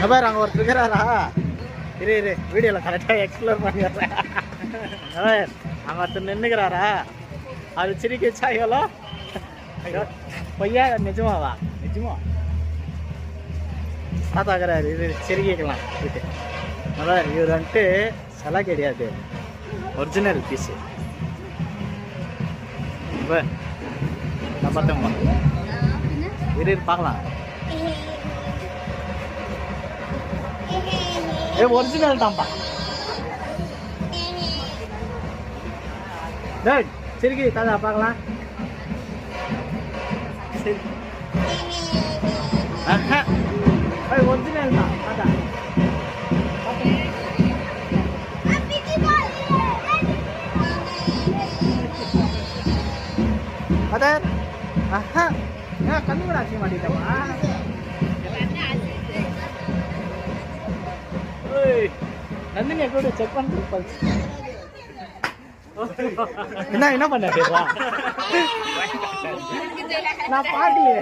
பாரு அங்கே ஒருத்தர் இருக்கிறாரா? இரு வீடியோவில் கரெக்டாக எக்ஸ்ப்ளோர் பண்ணிடுறேன். அங்கே ஒருத்தர் நின்றுக்கிறாரா? அது சிரிக்க வச்சா எவ்வளோ பொய்யா நிஜமாவா? நிஜமா பார்த்தாக்குறாரு. இது சிரிக்கலாம் இது நல்லா. இவர் வந்துட்டு சிலை கிடையாது, ஒரிஜினல் பீஸு. இப்போ நான் பார்த்தேன். இரு பார்க்கலாம். ஒரிஜினல் தான்ப்பா. சிரிக்கி தாதா பார்க்கலாம். சரி ஒரிஜினல் தான் தாதா. அதர் கண்ணு கூட அசிக்க மாட்டேங்கம்மா. நந்தினி கூட செக் பண்ணிட்டு என்ன பண்ண பேசுவா? நான் பாட்டியே